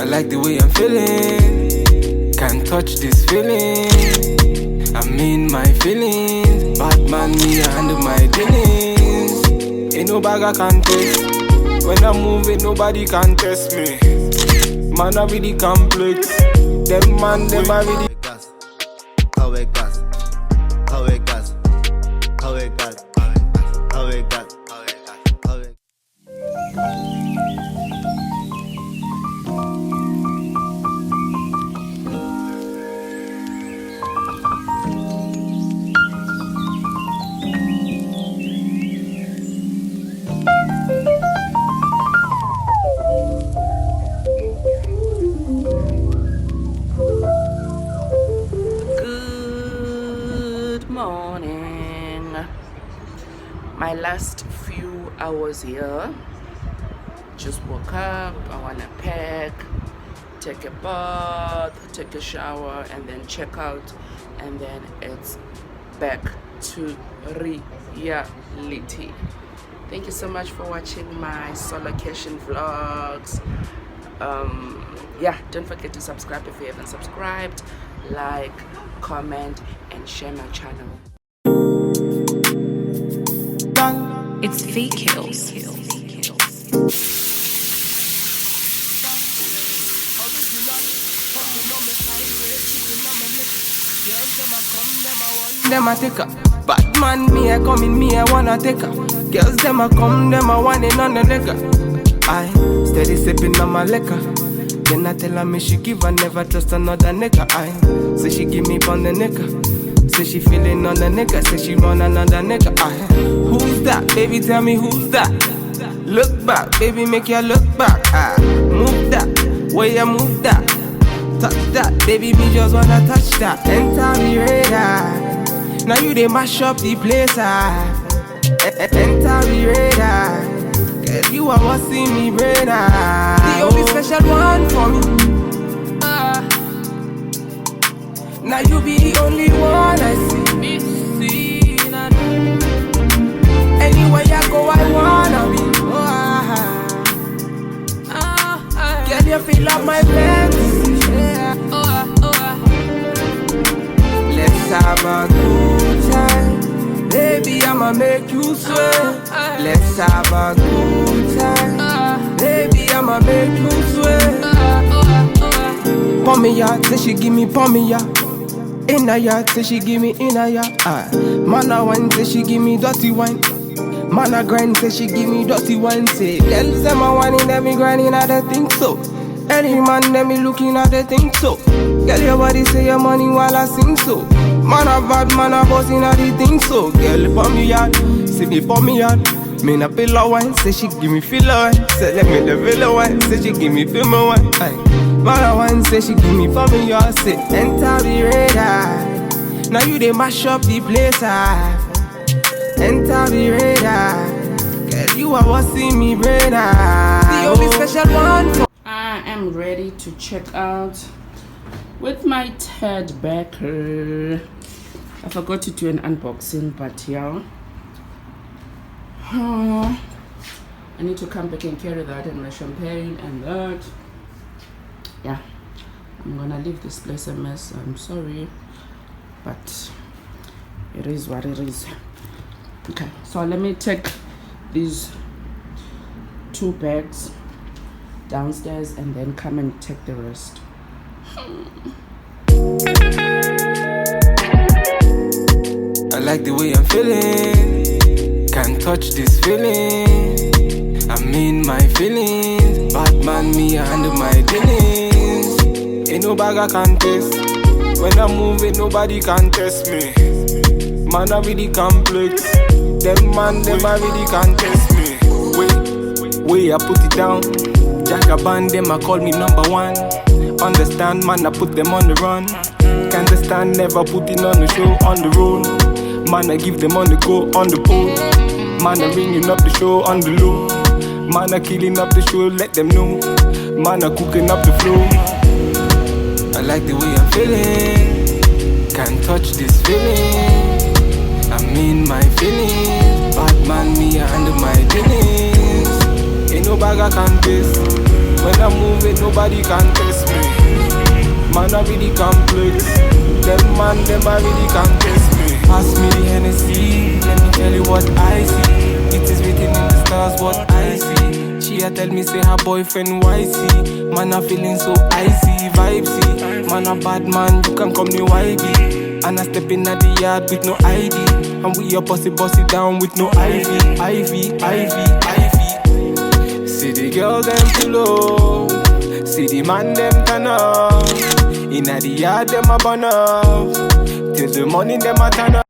I like the way I'm feeling. Can't touch this feeling. I'm in my feelings. Bad man, me, I handle my dealings. Ain't no bag I can taste. When I'm moving, nobody can test me. Man, I really complex. Them man, them I really. How it gas, how it gas, how it gas, how it gas, how it gas. Good morning. My last few hours here. Just woke up. I wanna pack, take a bath, take a shower, and then check out, and then it's back to reality. Thank you so much for watching my SOLOCATION vlogs. Yeah, don't forget to subscribe if you haven't subscribed, like, comment, and share my channel. It's Fake Kills. Them a take her. Bad man, me I come in, me I wanna take her. Girls them a come, them a want it on the liquor. I steady sipping on my liquor. Then I tell her me she give her, never trust another nigga. I say she give me pon the nigga. Say she feeling on the nigga. Say she want another nigga. I who's that? Baby tell me who's that? Look back, baby make you look back. I move that, where you move that. Touch that, baby me just wanna touch that. Enter me radar. Now you they mash up the place. Enter me radar. Girl, you are what's in me brain. The only special one for me. Now you be the only one I see. Anywhere I go, I wanna be. Girl, you feel like my fantasy. Let's have a good time. Baby, I'ma make you sweat. Let's have a good time. Baby, I'ma make you sweat. Pour me out, say she give me pour me out. In a yard, say she give me in a yard. Man a wine, say she give me dirty wine. Man a grind, say she give me dirty wine. Say, girls them a whining, them me grinding, I don't think so. Any man, them me looking at the thing so. Girl, your body say your money while I sing so. Man a bad, man a bossing at the thing so. Girl, pour me out, say me pour me out. Me na pillow wine, say she give me filler wine. Say let me the villa wine, say she give me film wine. Man a wine, say she give me pour me out. Say enter the radar. Now you they mash up the place. Enter the radar. Girl, you are what's in me brain. The only special one for I am ready to check out with my Ted Baker. I forgot to do an unboxing, but yeah. I need to come back and carry that and my champagne and that. Yeah, I'm gonna leave this place a mess. I'm sorry, but it is what it is. Okay, so let me take these 2 bags downstairs and then come and take the rest. I like the way I'm feeling. Can't touch this feeling. I'm in my feelings. Bad man, me I handle my dealings. Ain't no bag I can taste. When I'm moving, nobody can test me. Man, I really complex. Them man, them I really can test me. Way I put it down. Jackaban, them I call me number 1. Understand, man, I put them on the run. Can't understand, never putting on the show, on the road. Man, I give them on the go, on the pole. Man, I ringing up the show on the low. Man, I killing up the show, let them know. Man, I cooking up the flow. I like the way I'm feeling. Can't touch this feeling. I'm in my feelings. Bad man, me I handle my dealings. Ain't no bag I can taste. When I move it, nobody can test me. Man, I really complex. Them man, them I really can't test me. Pass me the Hennessy, let me tell you what I see. It is written in the stars what I see. She a tell me say her boyfriend YC. Man, I feeling so icy, vibesy. Man, a bad man, you can call me YB. And I step in at the yard with no ID. And we a bossy down with no Ivy. See the girl them below. See the man them turn up. Inna the yard them a burn up. Till the morning them a turn